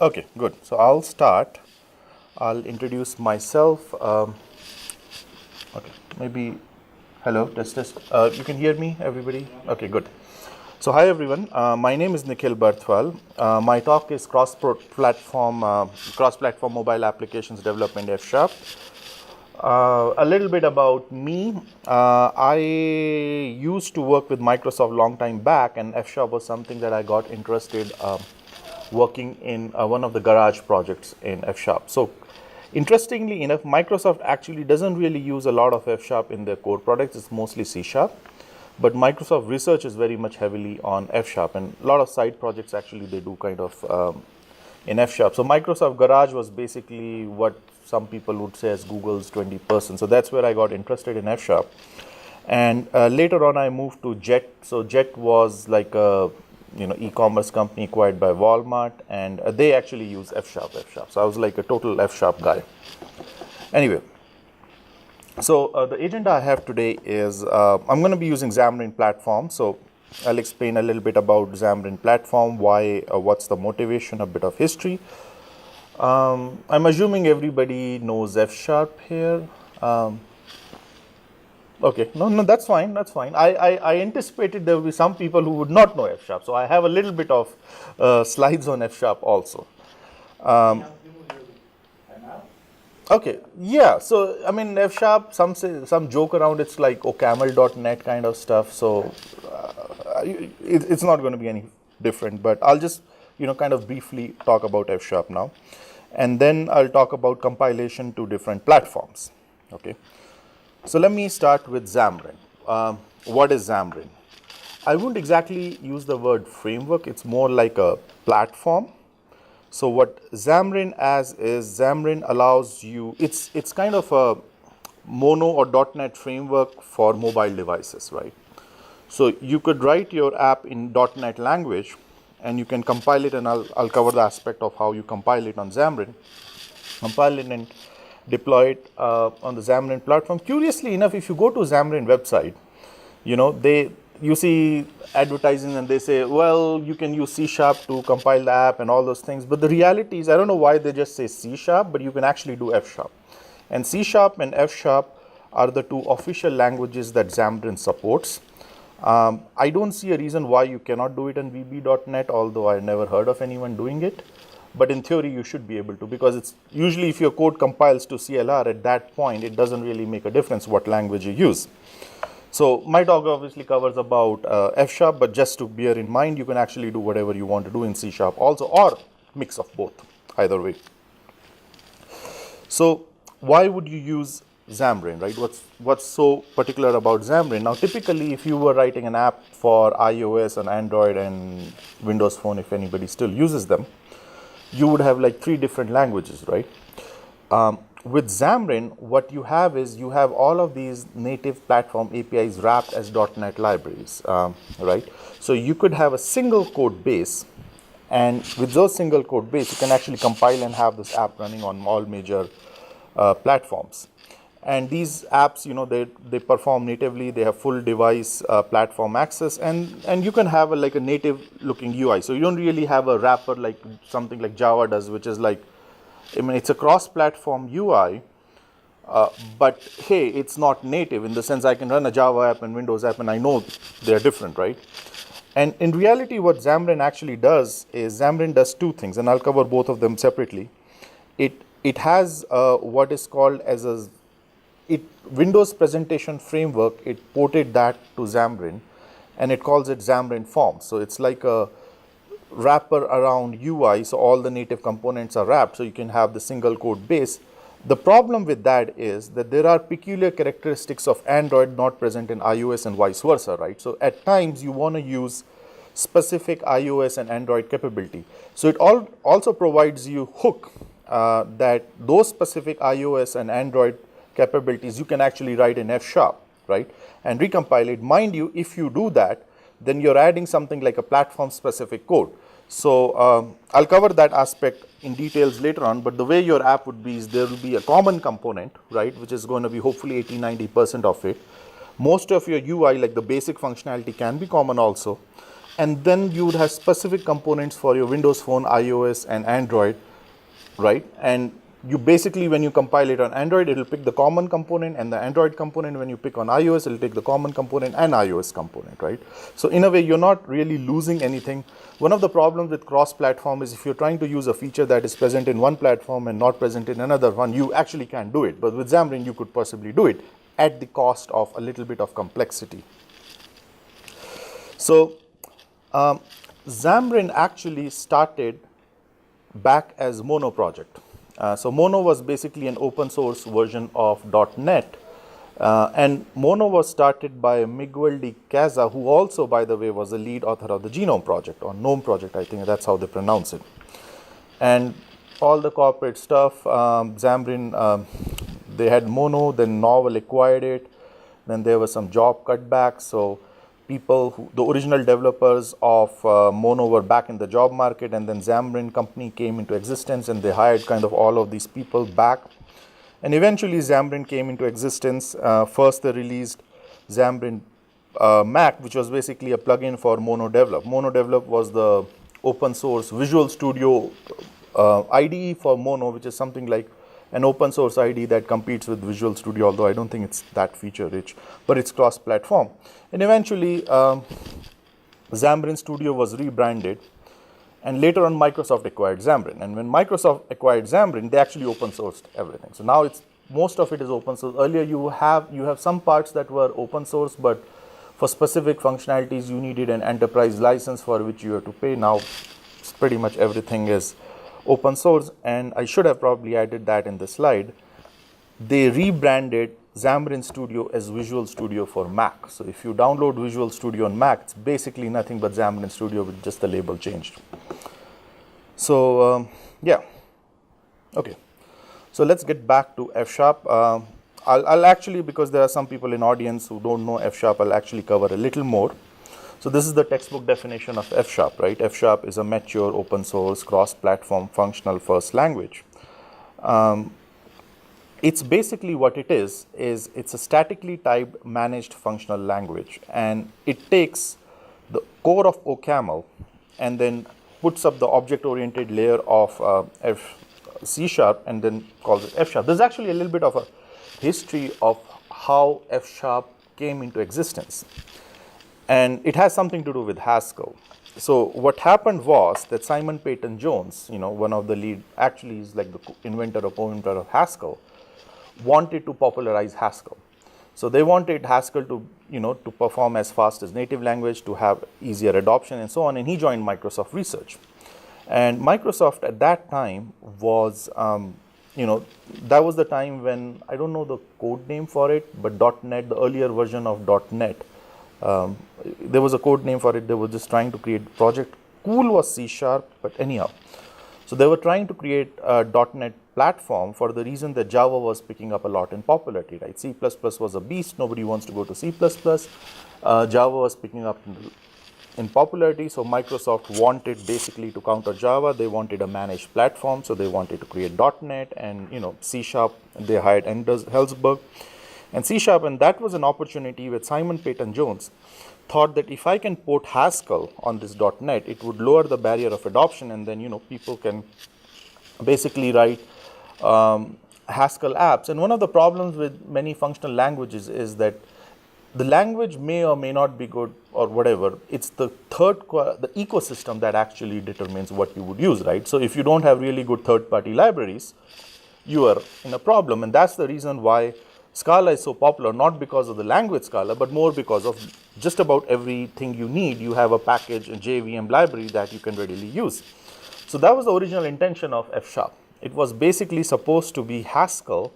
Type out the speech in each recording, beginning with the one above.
Okay, good. So I'll start. I'll introduce myself. Okay, maybe. Hello, test. You can hear me, everybody? Okay, good. So hi everyone. My name is Nikhil Barthwal. My talk is cross-platform mobile applications development F Sharp. A little bit about me. I used to work with Microsoft long time back, and F Sharp was something that I got interested working in one of the garage projects in F Sharp. So interestingly enough, Microsoft actually doesn't really use a lot of F Sharp in their core products. It's mostly C Sharp. But Microsoft research is very much heavily on F Sharp, and a lot of side projects actually they do kind of in F Sharp. So Microsoft Garage was basically what some people would say as Google's 20%. So that's where I got interested in F Sharp. And later on, I moved to Jet. So Jet was like a e-commerce company acquired by Walmart, and they actually use F Sharp. So I was like a total F Sharp guy. Anyway. So the agenda I have today is I'm going to be using Xamarin Platform. So I'll explain a little bit about Xamarin Platform, why, what's the motivation, a bit of history. I'm assuming everybody knows F Sharp here. Okay, no, that's fine. I anticipated there will be some people who would not know F Sharp. So I have a little bit of slides on F Sharp also. Okay, yeah. So I mean, F Sharp. Some joke around. It's like camel.net kind of stuff. So it's not going to be any different. But I'll just kind of briefly talk about F Sharp now, and then I'll talk about compilation to different platforms. Okay. So let me start with Xamarin. What is Xamarin? I wouldn't exactly use the word framework. It's more like a platform. So what Xamarin is Xamarin allows you, it's kind of a Mono or .NET framework for mobile devices, right? So you could write your app in .NET language and you can compile it, and I'll cover the aspect of how you compile it on Xamarin. Compile it and deploy it on the Xamarin platform. Curiously enough, if you go to Xamarin website, you see advertising and they say, well, you can use C# to compile the app and all those things. But the reality is, I don't know why they just say C#, but you can actually do F#. And C# and F# are the two official languages that Xamarin supports. I don't see a reason why you cannot do it in VB.NET, although I never heard of anyone doing it. But in theory, you should be able to, because it's usually if your code compiles to CLR at that point, it doesn't really make a difference what language you use. So my talk obviously covers about F#, but just to bear in mind, you can actually do whatever you want to do in C# also, or mix of both, either way. So why would you use Xamarin, right? What's so particular about Xamarin? Now, typically, if you were writing an app for iOS and Android and Windows Phone, if anybody still uses them, you would have like 3 different languages, right? With Xamarin, what you have is you have all of these native platform APIs wrapped as .NET libraries, right? So you could have a single code base, and with those single code base, you can actually compile and have this app running on all major platforms. And these apps, they perform natively. They have full device platform access, and you can have like a native looking UI. So you don't really have a wrapper like something like Java does, which is like, it's a cross-platform UI, but hey, it's not native in the sense I can run a Java app and Windows app, and I know they're different, right? And in reality, what Xamarin actually does is Xamarin does 2 things, and I'll cover both of them separately. It has what is called as a Windows presentation framework. It ported that to Xamarin, and it calls it Xamarin Forms. So it's like a wrapper around UI, so all the native components are wrapped, so you can have the single code base. The problem with that is that there are peculiar characteristics of Android not present in iOS and vice versa, right? So at times you want to use specific iOS and Android capability. So it also provides you hook that those specific iOS and Android capabilities you can actually write in F#, right? And recompile it. Mind you, if you do that, then you're adding something like a platform-specific code. So I'll cover that aspect in details later on, but the way your app would be is there will be a common component, right, which is going to be hopefully 80-90% of it. Most of your UI, like the basic functionality, can be common also. and then you would have specific components for your Windows Phone, iOS, and Android, right? And you basically, when you compile it on Android, it will pick the common component, and the Android component, when you pick on iOS, it will take the common component and iOS component, right? So in a way, you're not really losing anything. One of the problems with cross-platform is if you're trying to use a feature that is present in one platform and not present in another one, you actually can't do it. But with Xamarin, you could possibly do it at the cost of a little bit of complexity. So Xamarin actually started back as Mono project. So Mono was basically an open source version of .NET, and Mono was started by Miguel de Casa, who also, by the way, was the lead author of the Genome project, or GNOME project, I think that's how they pronounce it. And all the corporate stuff, Xamarin, they had Mono, then Novell acquired it, then there were some job cutbacks, so the original developers of Mono were back in the job market, and then Xamarin company came into existence, and they hired kind of all of these people back. And eventually Xamarin came into existence. First they released Xamarin Mac, which was basically a plugin for Mono Develop. Mono Develop was the open source Visual Studio IDE for Mono, which is something like an open source IDE that competes with Visual Studio, although I don't think it's that feature rich, but it's cross-platform. And eventually, Xamarin Studio was rebranded, and later on Microsoft acquired Xamarin. And when Microsoft acquired Xamarin, they actually open sourced everything. So now most of it is open source. Earlier you have some parts that were open source, but for specific functionalities you needed an enterprise license for which you have to pay. Now pretty much everything is open source, and I should have probably added that in the slide. They rebranded Xamarin Studio as Visual Studio for Mac. So if you download Visual Studio on Mac, it's basically nothing but Xamarin Studio with just the label changed. So yeah, okay. So let's get back to F#. I'll actually, because there are some people in audience who don't know F#, I'll actually cover a little more. So this is the textbook definition of F#, right? F# is a mature, open source, cross-platform, functional first language. It's basically what it is it's a statically typed managed functional language, and it takes the core of OCaml and then puts up the object-oriented layer of C# and then calls it F#. There's actually a little bit of a history of how F# came into existence. And it has something to do with Haskell. So what happened was that Simon Peyton-Jones, one of the lead, actually is like the inventor or co-inventor of Haskell, wanted to popularize Haskell. So they wanted Haskell to, to perform as fast as native language, to have easier adoption and so on. And he joined Microsoft Research. And Microsoft at that time was, that was the time when, I don't know the code name for it, but .NET, the earlier version of .NET, there was a code name for it. They were just trying to create project. Cool was C#, but anyhow. So they were trying to create a .NET platform for the reason that Java was picking up a lot in popularity, right? C++ was a beast. Nobody wants to go to C++. Java was picking up in popularity. So Microsoft wanted basically to counter Java. They wanted a managed platform. So they wanted to create .NET and, C#. They hired Anders Helsberg and C#, and that was an opportunity with Simon Peyton-Jones thought that if I can port Haskell on this .NET, it would lower the barrier of adoption, and then people can basically write Haskell apps. And one of the problems with many functional languages is that the language may or may not be good or whatever. It's the ecosystem that actually determines what you would use, right? So if you don't have really good third-party libraries, you are in a problem, and that's the reason why Scala is so popular, not because of the language Scala, but more because of just about everything you need. You have a package, a JVM library that you can readily use. So that was the original intention of F#. It was basically supposed to be Haskell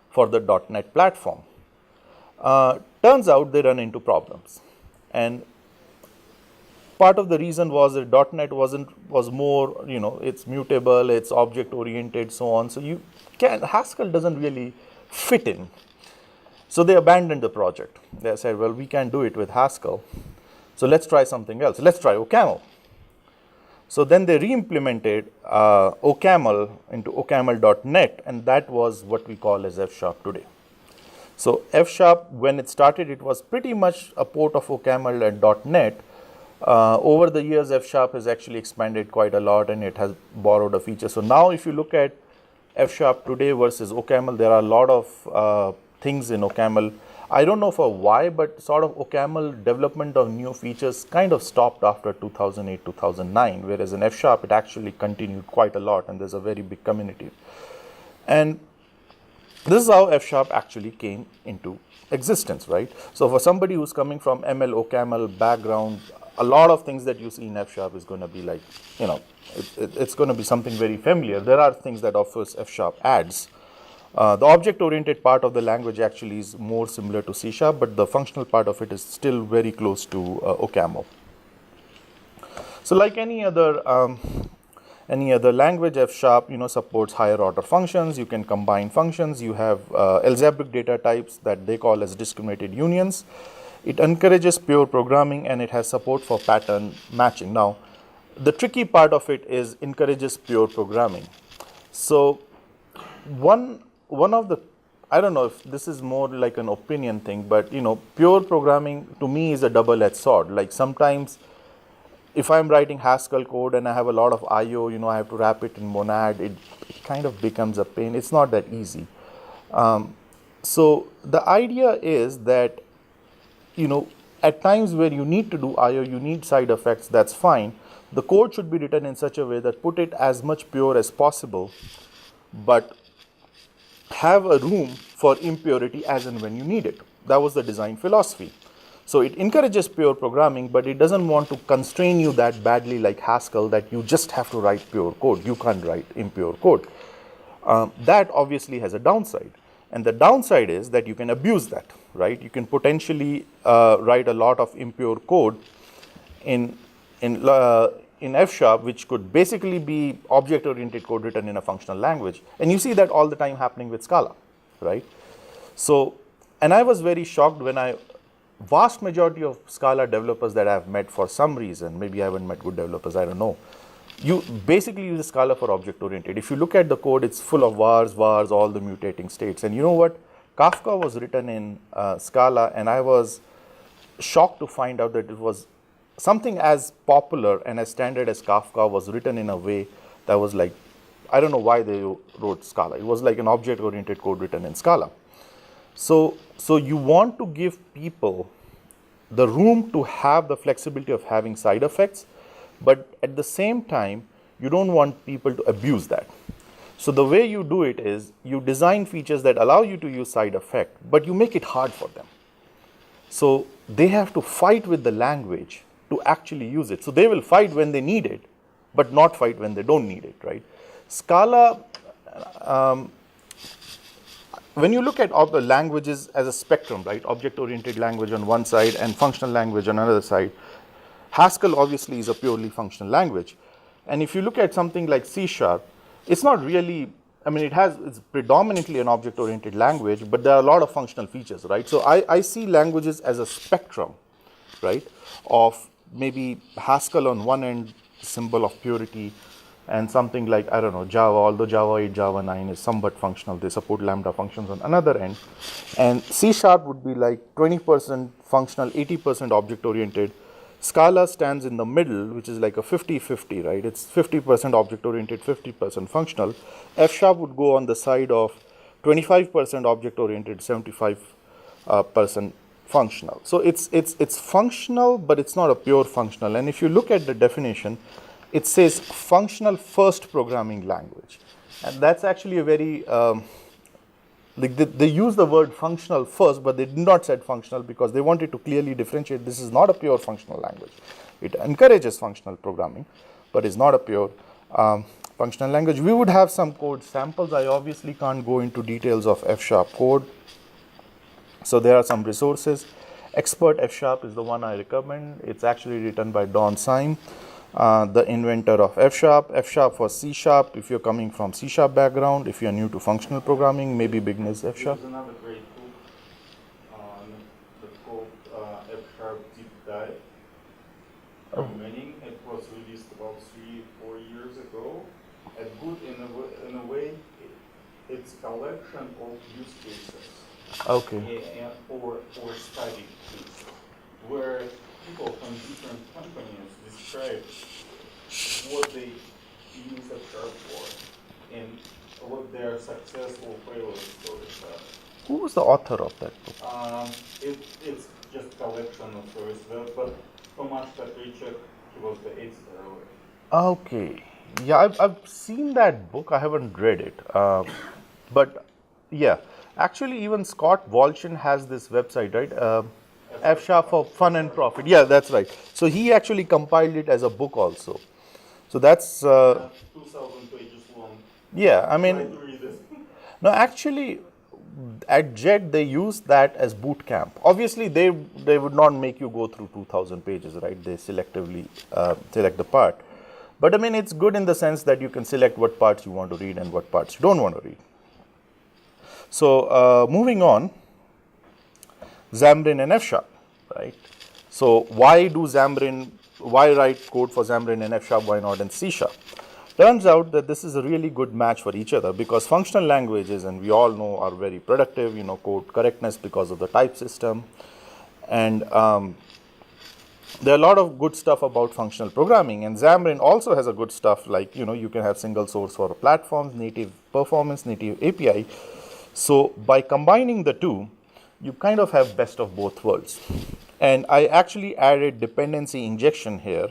for the .NET platform. Turns out they run into problems. And part of the reason was that .NET was more, it's mutable, it's object-oriented, so on. So Haskell doesn't really fit in. So they abandoned the project. They said, well, we can't do it with Haskell, so let's try something else. Let's try OCaml. So then they re-implemented OCaml into OCaml.NET, and that was what we call as F# today. So F#, when it started, it was pretty much a port of OCaml and .NET. Over the years, F# has actually expanded quite a lot, and it has borrowed a feature. So now if you look at F# today versus OCaml, there are a lot of things in OCaml. I don't know for why, but sort of OCaml development of new features kind of stopped after 2008, 2009, whereas in F# it actually continued quite a lot, and there's a very big community. And this is how F# actually came into existence, right? So for somebody who's coming from ML, OCaml background, a lot of things that you see in F# is going to be like, it's going to be something very familiar. There are things that offers F# adds. The object-oriented part of the language actually is more similar to C#, but the functional part of it is still very close to OCaml. So like any other language, F# supports higher order functions. You can combine functions. You have algebraic data types that they call as discriminated unions. It encourages pure programming, and it has support for pattern matching. Now, the tricky part of it is encourages pure programming. So one of the, I don't know if this is more like an opinion thing, but pure programming to me is a double-edged sword. Like sometimes if I'm writing Haskell code and I have a lot of I/O, I have to wrap it in Monad, it kind of becomes a pain. It's not that easy. So the idea is that, at times where you need to do I/O, you need side effects, that's fine. The code should be written in such a way that put it as much pure as possible, but have a room for impurity as and when you need it. That was the design philosophy. So it encourages pure programming, but it doesn't want to constrain you that badly like Haskell that you just have to write pure code. You can't write impure code. That obviously has a downside. And the downside is that you can abuse that, right? You can potentially write a lot of impure code in F#, which could basically be object-oriented code written in a functional language. And you see that all the time happening with Scala, right? So, and I was very shocked when vast majority of Scala developers that I've met for some reason, maybe I haven't met good developers, I don't know. You basically use Scala for object-oriented. If you look at the code, it's full of vars, all the mutating states. And you know what? Kafka was written in Scala, and I was shocked to find out that it was something as popular and as standard as Kafka was written in a way that was like, I don't know why they wrote Scala. It was like an object-oriented code written in Scala. So you want to give people the room to have the flexibility of having side effects, but at the same time, you don't want people to abuse that. So the way you do it is you design features that allow you to use side effect, but you make it hard for them. So they have to fight with the language to actually use it. So they will fight when they need it, but not fight when they don't need it, right? Scala, when you look at all the languages as a spectrum, right? Object-oriented language on one side and functional language on another side, Haskell obviously is a purely functional language. And if you look at something like C#, it's not really, it's predominantly an object-oriented language, but there are a lot of functional features, right? So I see languages as a spectrum, right? Of maybe Haskell on one end, symbol of purity, and something like, I don't know, Java, although Java 8, Java 9 is somewhat functional. They support Lambda functions on another end. And C# would be like 20% functional, 80% object-oriented. Scala stands in the middle, which is like a 50-50, right? It's 50% object-oriented, 50% functional. F# would go on the side of 25% object-oriented, 75% functional. So it's functional, but it's not a pure functional. And if you look at the definition, it says functional first programming language. And that's actually a very, they use the word functional first, but they did not say functional because they wanted to clearly differentiate. This is not a pure functional language. It encourages functional programming, but is not a pure functional language. We would have some code samples. I obviously can't go into details of F# code. So there are some resources. Expert F# is the one I recommend. It's actually written by Don Syme, the inventor of F#. F# for C#, if you're coming from C# background, if you're new to functional programming, maybe beginners F#. There's another great book that's called F# Deep Dive. Meaning it was released about 3-4 years ago. And good in a way, it's a collection of use cases. Okay. Or study cases, where people from different companies describe what they use F# for and what their successful payload stories are. Who was the author of that book? It's just collection of stories, but Tomasz Petrychek, he was the editor of it. Okay. Yeah, I've seen that book. I haven't read it. But yeah, actually, even Scott Wolchin has this website, right? F Sharp for Fun and Profit. Yeah, that's right. So he actually compiled it as a book also. So that's 2,000 pages long. yeah. I Try mean, to read it. no, actually, at JET they use that as boot camp. Obviously, they would not make you go through 2,000 pages, right? They selectively select the part. But I mean, it's good in the sense that you can select what parts you want to read and what parts you don't want to read. So moving on, Xamarin and F Sharp, right? So why write code for Xamarin and F Sharp, why not in C Sharp? Turns out that this is a really good match for each other because functional languages, and we all know, are very productive, code correctness because of the type system. And there are a lot of good stuff about functional programming, and Xamarin also has a good stuff like, you can have single source for platforms, native performance, native API. So by combining the two, you kind of have best of both worlds. And I actually added dependency injection here.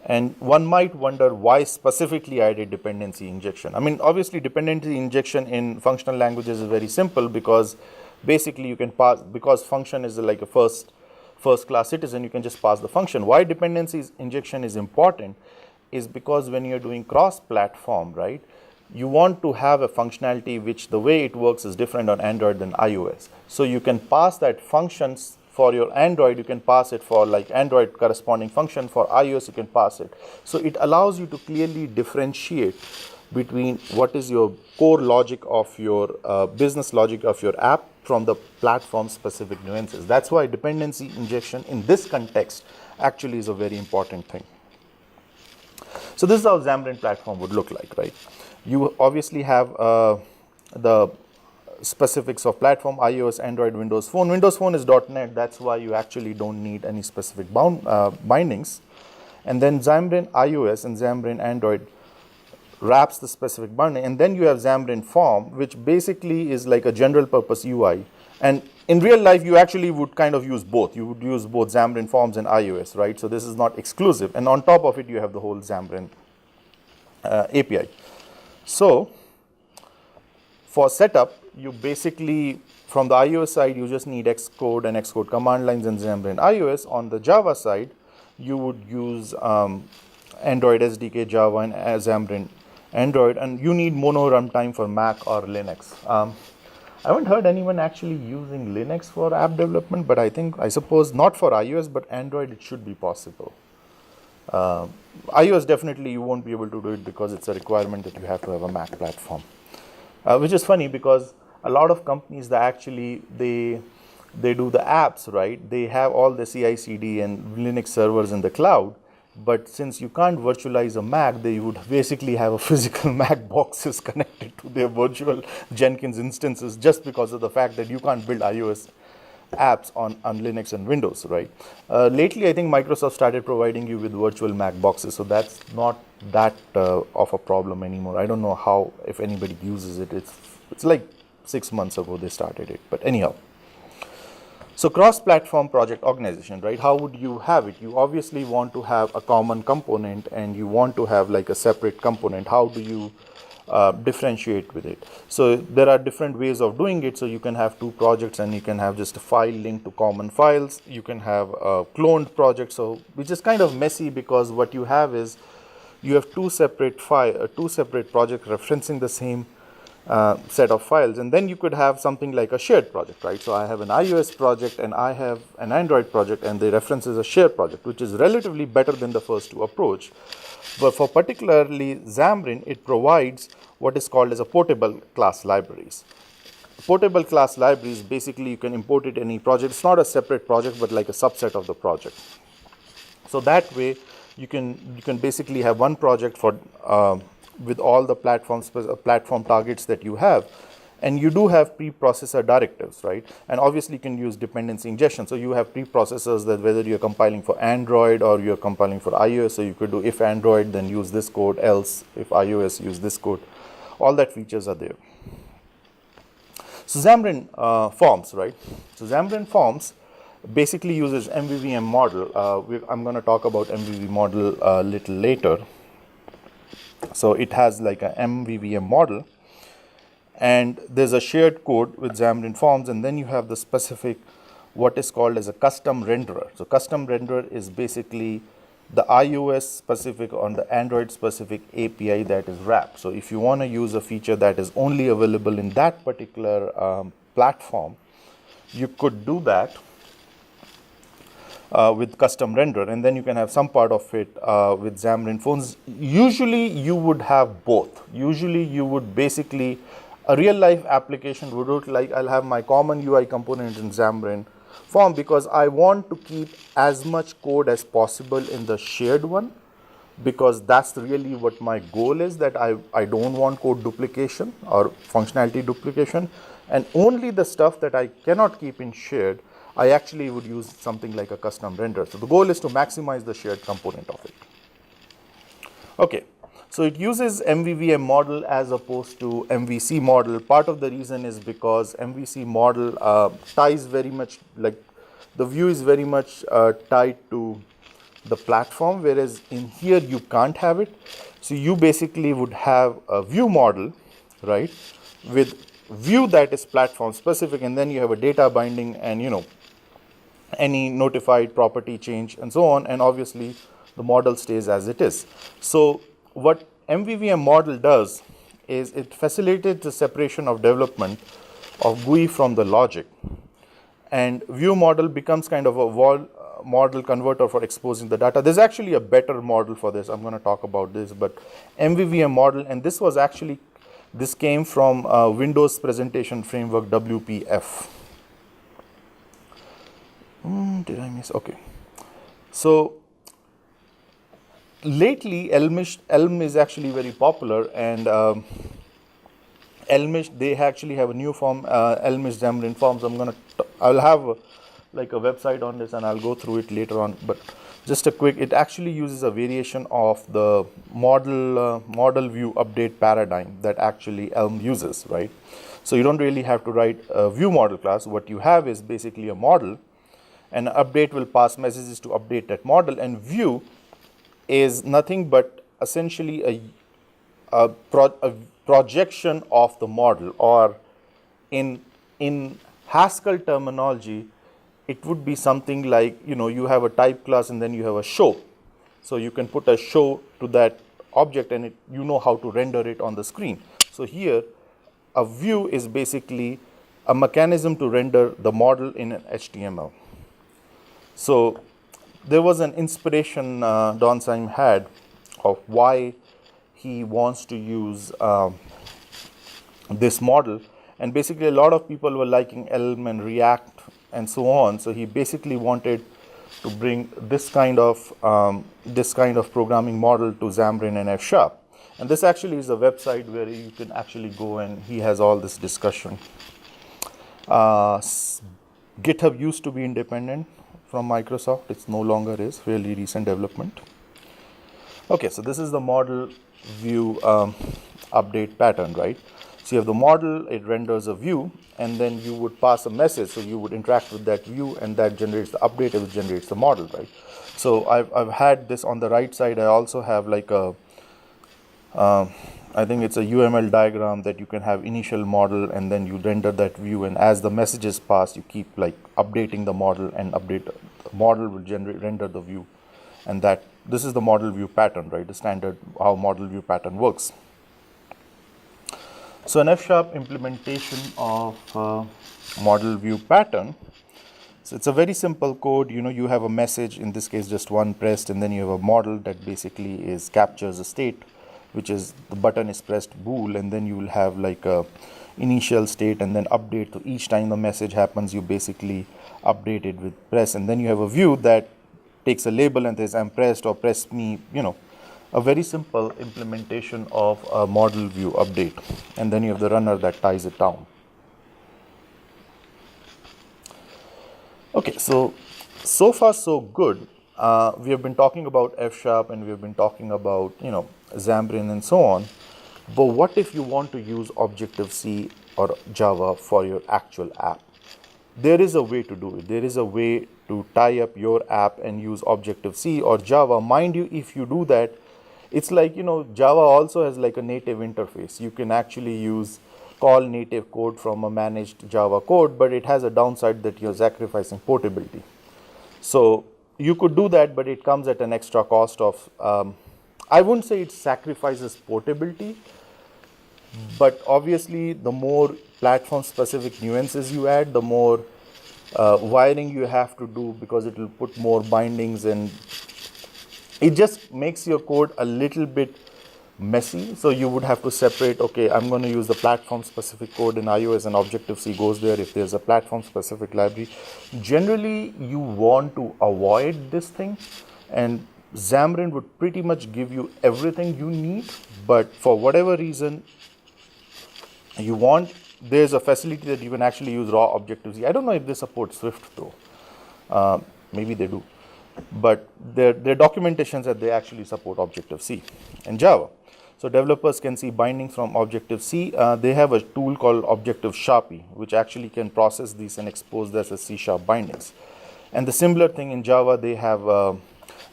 And one might wonder why specifically I did dependency injection. I mean, obviously, dependency injection in functional languages is very simple because basically you can pass, because function is like a first class citizen, you can just pass the function. Why dependency injection is important is because when you're doing cross platform, right, you want to have a functionality which the way it works is different on Android than iOS. So you can pass that functions for your Android, you can pass it for like Android corresponding function. For iOS, you can pass it. So it allows you to clearly differentiate between what is your core logic of your business logic of your app from the platform specific nuances. That's why dependency injection in this context actually is a very important thing. So this is how Xamarin platform would look like, right? You obviously have the specifics of platform, iOS, Android, Windows Phone. Windows Phone is .NET, that's why you actually don't need any specific bindings. And then Xamarin iOS and Xamarin Android wraps the specific binding. And then you have Xamarin Form, which basically is like a general purpose UI. And in real life, you actually would kind of use both. You would use both Xamarin Forms and iOS, right? So this is not exclusive. And on top of it, you have the whole Xamarin API. So for setup, you basically, from the iOS side, you just need Xcode and Xcode command lines in Xamarin iOS. On the Java side, you would use Android SDK Java and Xamarin Android, and you need mono runtime for Mac or Linux. I haven't heard anyone actually using Linux for app development, but I suppose not for iOS, but Android it should be possible. iOS definitely you won't be able to do it because it's a requirement that you have to have a Mac platform. Which is funny because a lot of companies that actually they do the apps, right? They have all the CI/CD and Linux servers in the cloud, but since you can't virtualize a Mac, they would basically have a physical Mac boxes connected to their virtual Jenkins instances just because of the fact that you can't build iOS apps on Linux and Windows, right? Lately, I think Microsoft started providing you with virtual Mac boxes, so that's not that of a problem anymore. I don't know how, if anybody uses it. It's like 6 months ago they started it, but anyhow. So cross-platform project organization, right? How would you have it? You obviously want to have a common component and you want to have like a separate component. How do you differentiate with it? So there are different ways of doing it. So you can have two projects and you can have just a file linked to common files. You can have a cloned project, so which is kind of messy because what you have is you have two separate projects referencing the same set of files, and then you could have something like a shared project, right? So I have an iOS project and I have an Android project, and the reference is a shared project, which is relatively better than the first two approach. But for particularly Xamarin, it provides what is called as a portable class libraries. Portable class libraries, basically you can import it in any project. It's not a separate project, but like a subset of the project. So that way you can basically have one project for with all the platform targets that you have, And you do have preprocessor directives, right? And obviously you can use dependency injection. So you have preprocessors that whether you're compiling for Android or you're compiling for iOS, so you could do if Android, then use this code, else if iOS, use this code. All that features are there. So Xamarin Forms, right? So Xamarin Forms basically uses MVVM model. I'm going to talk about MVVM model a little later. So it has like a MVVM model, and there's a shared code with Xamarin Forms, and then you have the specific what is called as a custom renderer. So custom renderer is basically the iOS specific or the Android specific API that is wrapped. So if you want to use a feature that is only available in that particular platform, you could do that with custom renderer, and then you can have some part of it with Xamarin Forms. Usually you would have both. Usually you would basically, a real life application would look like I'll have my common UI component in Xamarin Form because I want to keep as much code as possible in the shared one, because that's really what my goal is, that I don't want code duplication or functionality duplication, and only the stuff that I cannot keep in shared, I actually would use something like a custom renderer. So the goal is to maximize the shared component of it. Okay. So it uses MVVM model as opposed to MVC model. Part of the reason is because MVC model ties very much, like the view is very much tied to the platform, whereas in here you can't have it. So you basically would have a view model, right, with view that is platform specific, and then you have a data binding and, you know, any notified property change and so on, and obviously the model stays as it is. So what MVVM model does is it facilitates the separation of development of GUI from the logic, and view model becomes kind of a model converter for exposing the data. There's actually a better model for this. I'm going to talk about this, but MVVM model, and this came from Windows presentation framework WPF. Did I miss? Okay. So lately, Elm is actually very popular, and Elm, they actually have a new form, Elm Xamarin Forms. I'll have like a website on this, and I'll go through it later on. But just a quick, it actually uses a variation of the model view update paradigm that actually Elm uses, right? So you don't really have to write a view model class. What you have is basically a model, and update will pass messages to update that model, and view is nothing but essentially a projection of the model, or in Haskell terminology, it would be something like, you know, you have a type class and then you have a show. So you can put a show to that object, and you know how to render it on the screen. So here, a view is basically a mechanism to render the model in an HTML. So there was an inspiration Don Syme had of why he wants to use this model, and basically a lot of people were liking Elm and React and so on. So he basically wanted to bring this kind of programming model to Xamarin and F#. And this actually is a website where you can actually go, and he has all this discussion. GitHub used to be independent from Microsoft. It's no longer is, fairly recent development. Okay, so this is the model view update pattern, right? So you have the model, it renders a view, and then you would pass a message. So you would interact with that view, and that generates the update, it generates the model, right? So I've had this on the right side. I also have like a, I think it's a UML diagram that you can have initial model, and then you render that view, and as the messages pass, you keep like updating the model, and the model will render the view, and this is the model view pattern, right? The standard how model view pattern works. So an F# implementation of model view pattern. So it's a very simple code. You know, you have a message, in this case just one pressed, and then you have a model that basically captures a state, which is the button is pressed bool, and then you will have like a initial state and then update. So each time the message happens, you basically update it with press, and then you have a view that takes a label and says I'm pressed, or press me, you know, a very simple implementation of a model view update, and then you have the runner that ties it down. Okay, so far so good. We have been talking about F# and we have been talking about Xamarin and so on. But what if you want to use Objective-C or Java for your actual app? There is a way to do it. There is a way to tie up your app and use Objective-C or Java. Mind you, if you do that, it's like, Java also has like a native interface. You can actually call native code from a managed Java code, but it has a downside that you're sacrificing portability. So you could do that, but it comes at an extra cost of, I wouldn't say it sacrifices portability, but obviously the more platform specific nuances you add, the more wiring you have to do, because it will put more bindings, and it just makes your code a little bit messy. So you would have to separate, okay, I'm going to use the platform specific code in iOS and Objective-C goes there if there's a platform specific library. Generally, you want to avoid this thing, and Xamarin would pretty much give you everything you need, but for whatever reason there's a facility that you can actually use raw Objective-C. I don't know if they support Swift though. Maybe they do. But their documentation said they actually support Objective-C and Java. So developers can see bindings from Objective-C. They have a tool called Objective-Sharpie, which actually can process these and expose this as C# bindings. And the similar thing in Java, they have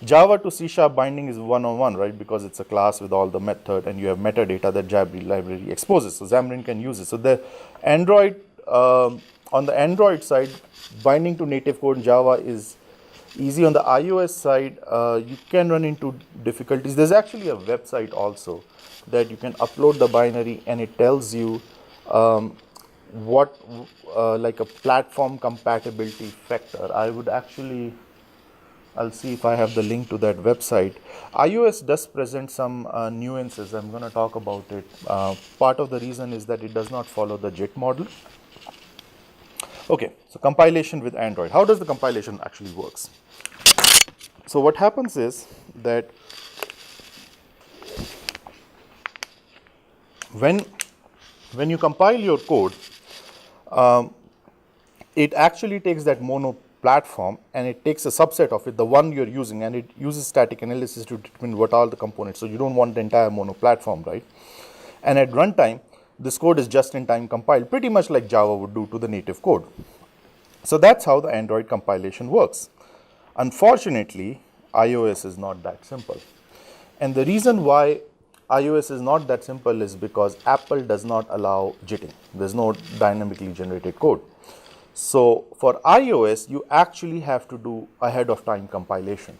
Java to C# binding is one-on-one, right? Because it's a class with all the method, and you have metadata that Java library exposes. So Xamarin can use it. So the Android, on the Android side, binding to native code in Java is easy. On the iOS side, you can run into difficulties. There's actually a website also that you can upload the binary, and it tells you what like a platform compatibility factor. I'll see if I have the link to that website. iOS does present some nuances. I'm going to talk about it. Part of the reason is that it does not follow the JIT model. Okay, so compilation with Android. How does the compilation actually works? So what happens is that when you compile your code, it actually takes that mono platform and it takes a subset of it, the one you're using, and it uses static analysis to determine what are the components. So you don't want the entire mono platform, right? And at runtime, this code is just in time compiled, pretty much like Java would do to the native code. So that's how the Android compilation works. Unfortunately, iOS is not that simple. And the reason why iOS is not that simple is because Apple does not allow JITting. There's no dynamically generated code. So for iOS, you actually have to do ahead of time compilation,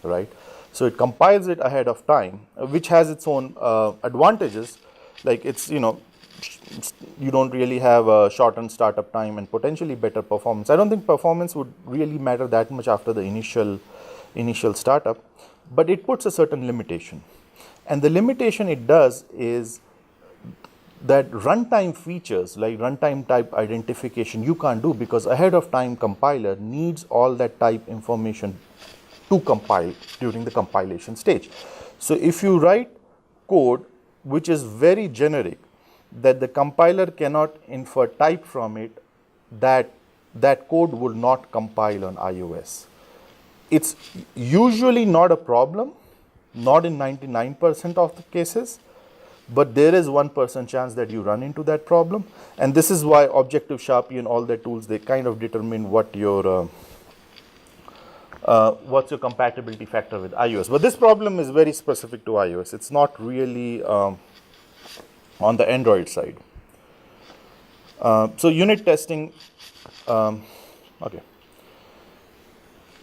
right? So it compiles it ahead of time, which has its own advantages. Like you don't really have a shortened startup time and potentially better performance. I don't think performance would really matter that much after the initial startup, but it puts a certain limitation. And the limitation it does is that runtime features like runtime type identification you can't do, because ahead of time compiler needs all that type information to compile during the compilation stage. So if you write code which is very generic, that the compiler cannot infer type from it, that code will not compile on iOS. It's usually not a problem, not in 99% of the cases, but there is 1% chance that you run into that problem. And this is why Objective-Sharpie and all their tools, they kind of determine what your what's your compatibility factor with iOS. But this problem is very specific to iOS. It's not really on the Android side. So unit testing, okay.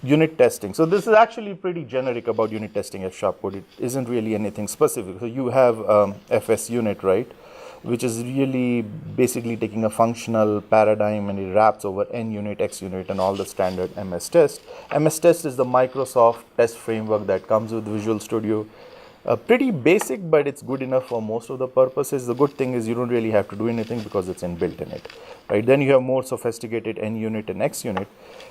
Unit testing. So this is actually pretty generic about unit testing F# code. It isn't really anything specific. So you have FS unit, right, which is really basically taking a functional paradigm and it wraps over N unit, X unit, and all the standard MS test. MS test is the Microsoft test framework that comes with Visual Studio. Pretty basic, but it's good enough for most of the purposes. The good thing is you don't really have to do anything because it's inbuilt in it, right? Then you have more sophisticated N unit and X unit.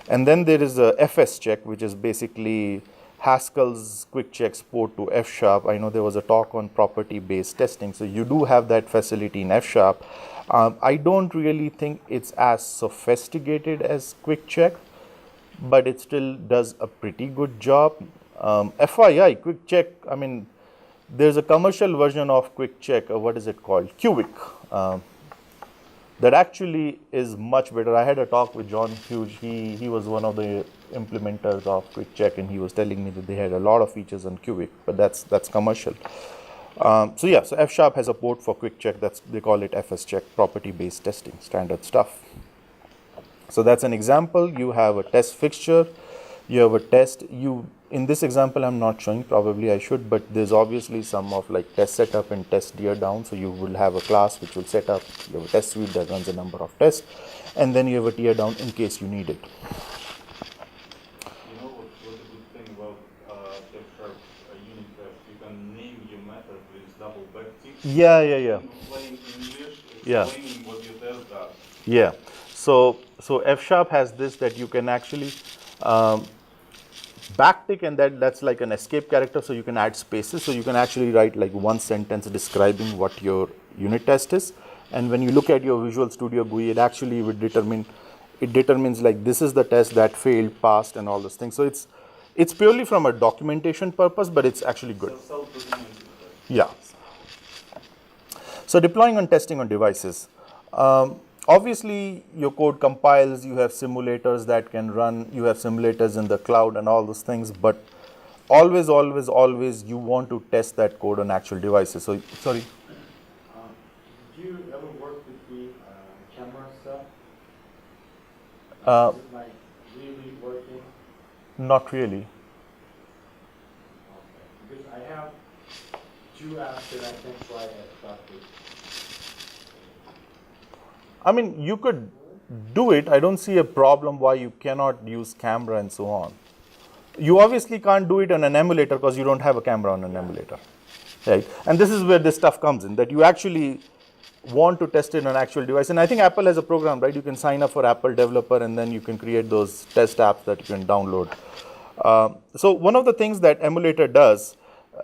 And then there is a FS check, which is basically Haskell's quick checks port to F sharp. I know there was a talk on property based testing, so you do have that facility in F sharp. I don't really think it's as sophisticated as quick check, but it still does a pretty good job. FYI, quick check, I mean, there's a commercial version of quick check, what is it called? Cubic. That actually is much better. I had a talk with John Hughes. He was one of the implementers of quick check, and he was telling me that they had a lot of features on Cubic, but that's commercial. So yeah, so F sharp has a port for quick check. They call it FS check, property based testing, standard stuff. So that's an example. You have a test fixture, you have a test. In this example, I'm not showing, probably I should, but there's obviously some of like test setup and test tear down. So you will have a class which will set up, you have a test suite that runs a number of tests, and then you have a tear down in case you need it. You know what's a good thing about F-sharp unit test? You can name your method with double backtick. Yeah. In plain English, explaining what your test does. Yeah. So F sharp has this, that you can actually backtick, and that's like an escape character, so you can add spaces. So you can actually write like one sentence describing what your unit test is, and when you look at your Visual Studio GUI, it actually would determines like this is the test that failed, passed, and all those things. So it's purely from a documentation purpose, but it's actually good. So self-documented. Yeah. So deploying and testing on devices. Obviously, your code compiles, you have simulators that can run, you have simulators in the cloud and all those things, but always, you want to test that code on actual devices. So, sorry. Do you ever work with the camera stuff? Is it like really working? Not really. Okay. Because I have two apps that I can try at Barthwal. I mean, you could do it. I don't see a problem why you cannot use camera and so on. You obviously can't do it on an emulator because you don't have a camera on an emulator, right? And this is where this stuff comes in, that you actually want to test it on an actual device. And I think Apple has a program, right? You can sign up for Apple Developer, and then you can create those test apps that you can download. So one of the things that emulator does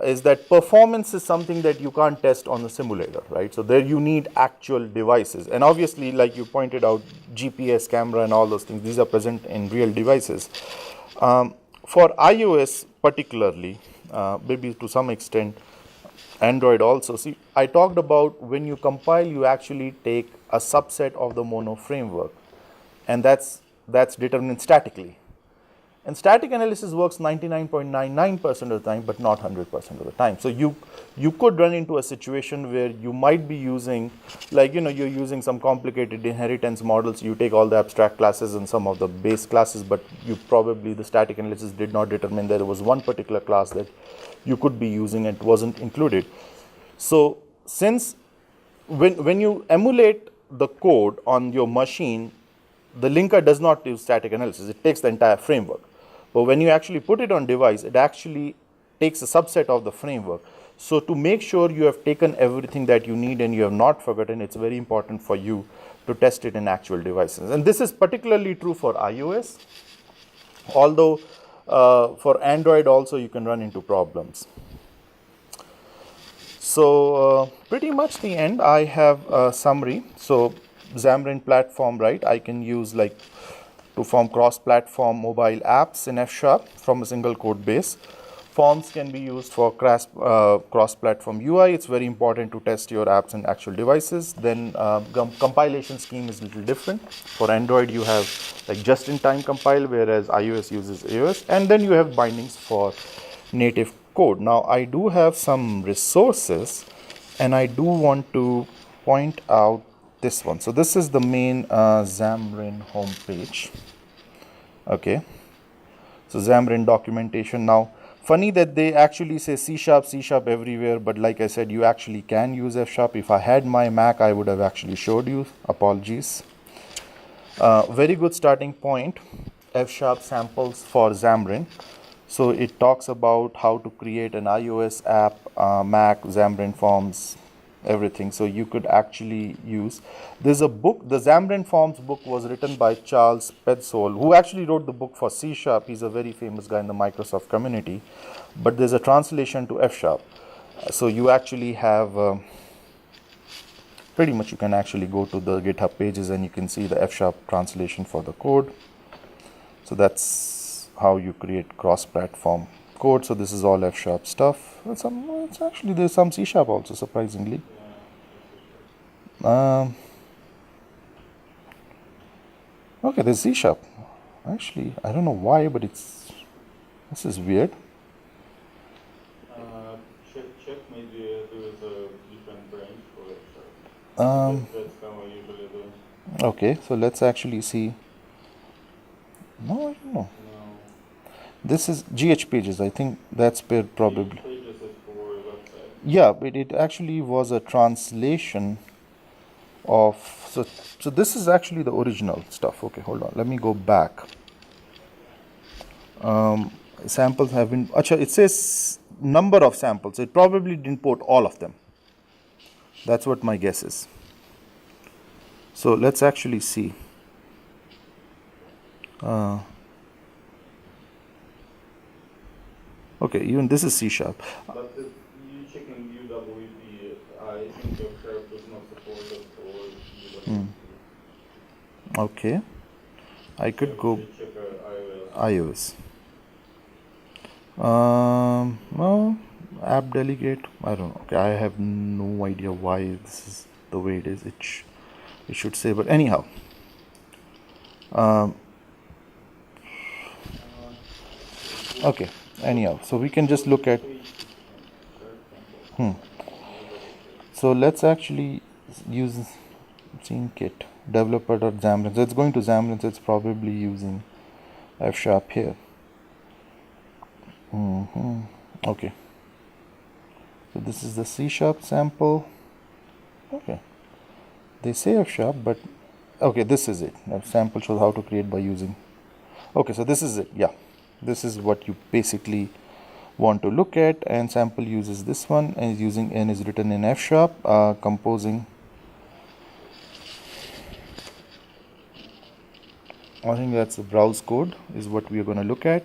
is that performance is something that you can't test on the simulator, right? So there you need actual devices. And obviously, like you pointed out, GPS, camera, and all those things, these are present in real devices. For iOS particularly, maybe to some extent, Android also. See, I talked about when you compile, you actually take a subset of the mono framework, and that's determined statically. And static analysis works 99.99% of the time, but not 100% of the time. So you could run into a situation where you might be using, like, you're using some complicated inheritance models. You take all the abstract classes and some of the base classes, but the static analysis did not determine that there was one particular class that you could be using and it wasn't included. So since when you emulate the code on your machine, the linker does not use static analysis. It takes the entire framework. But when you actually put it on device, it actually takes a subset of the framework. So to make sure you have taken everything that you need and you have not forgotten, it's very important for you to test it in actual devices. And this is particularly true for iOS, although for Android also you can run into problems. So pretty much the end. I have a summary. So Xamarin platform, right? I can use like to form cross-platform mobile apps in F# from a single code base. Forms can be used for cross-platform UI. It's very important to test your apps in actual devices. Then compilation scheme is a little different. For Android, you have like just-in-time compile, whereas iOS uses AOS. And then you have bindings for native code. Now, I do have some resources, and I do want to point out this one. So this is the main Xamarin homepage. Okay. So Xamarin documentation. Now, funny that they actually say C# everywhere, but like I said, you actually can use F#. If I had my Mac, I would have actually showed you. Apologies. Very good starting point. F# samples for Xamarin. So it talks about how to create an iOS app, Mac, Xamarin Forms, everything. So you could actually use, there's a book, the Xamarin Forms book was written by Charles Petzold, who actually wrote the book for C#. He's a very famous guy in the Microsoft community, but there's a translation to F#. So you actually have, pretty much you can actually go to the GitHub pages and you can see the F# translation for the code. So that's how you create cross-platform code. So this is all F# stuff. It's actually, there's some C# also, surprisingly. Okay, there's C#. Actually, I don't know why, but this is weird. Check maybe there is a different branch for it. That's how I usually do. Okay, so let's actually see. No, I don't know. No. This is GH pages. I think that's probably. Pages is for website. Yeah, but it actually was a translation of. So this is actually the original stuff. Okay, hold on. Let me go back. Samples have been. Achha, it says number of samples. It probably didn't port all of them. That's what my guess is. So let's actually see. Okay, even this is C#. But if you checking UWP, I think your curve does not support it for UWP. Okay, I could go Check iOS. iOS. Well, app delegate. I don't know. Okay, I have no idea why this is the way it is. It should say, but anyhow. Okay. Anyhow, so we can just look at. So let's actually use scene kit developer.xamarin. So it's going to Xamarin. So it's probably using F# here. Okay. So this is the C# sample. Okay. They say F#, but okay, this is it. That sample shows how to create by using. Okay, so this is it. Yeah, this is what you basically want to look at. And sample uses this one and is using n is written in F#. Composing. I think that's the browse code is what we are going to look at.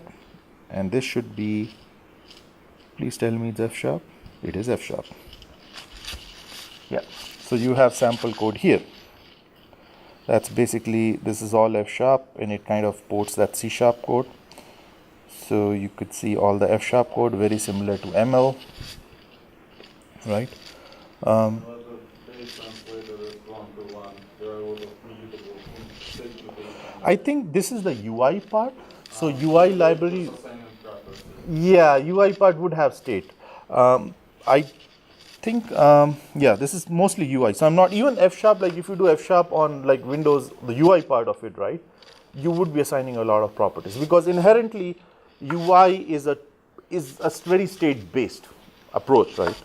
And this should be, please tell me it's F#. It is F#. Yeah. So you have sample code here. That's basically, this is all F# and it kind of ports that C# code. So you could see all the F# code very similar to ML, right? I think this is the UI part. So UI library, yeah, UI part would have state. I think, yeah, this is mostly UI. So I'm not even F#, like if you do F# on like Windows, the UI part of it, right? You would be assigning a lot of properties because inherently UI is a very state-based approach, right?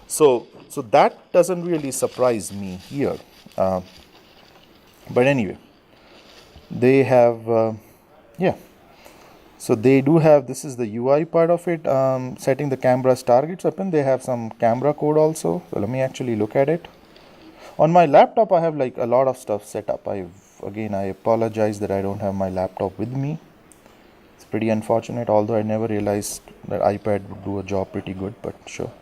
So that doesn't really surprise me here. But anyway, they have, yeah. So they do have, this is the UI part of it, setting the camera's targets up, and they have some camera code also. So let me actually look at it. On my laptop, I have like a lot of stuff set up. I apologize that I don't have my laptop with me. It's pretty unfortunate, although I never realized that iPad would do a job pretty good, but sure.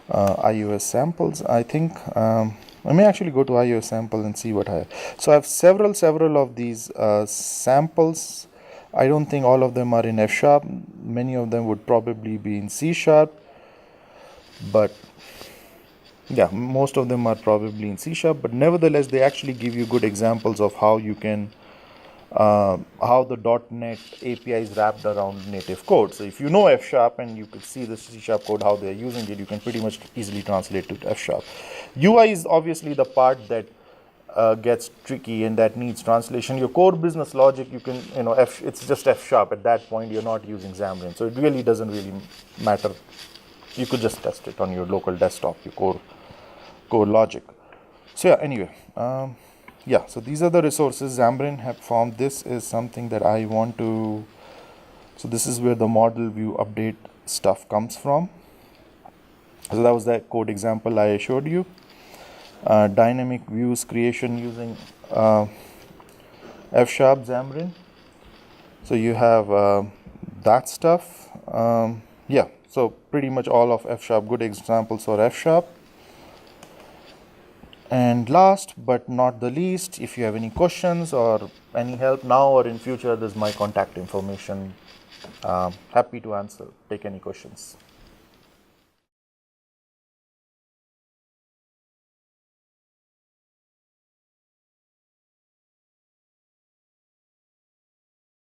iOS samples, I think, let me actually go to iOS sample and see what I have. So I have several of these samples. I don't think all of them are in F#. Many of them would probably be in C#. But yeah, most of them are probably in C#. But nevertheless, they actually give you good examples of how you can, how the .NET API is wrapped around native code. So if you know F# and you could see the C# code, how they're using it, you can pretty much easily translate to F#. UI is obviously the part that gets tricky and that needs translation. Your core business logic, you can, it's just F#. At that point, you're not using Xamarin. So it really doesn't really matter. You could just test it on your local desktop, your core logic. So yeah, anyway, yeah, so these are the resources Xamarin have formed. This is something that I want to, so this is where the model view update stuff comes from. So that was that code example I showed you. dynamic views creation using F# Xamarin. So you have that stuff. Yeah, so pretty much all of F#, good examples for F#. And last but not the least, if you have any questions or any help now or in future, this is my contact information. Happy to answer, take any questions.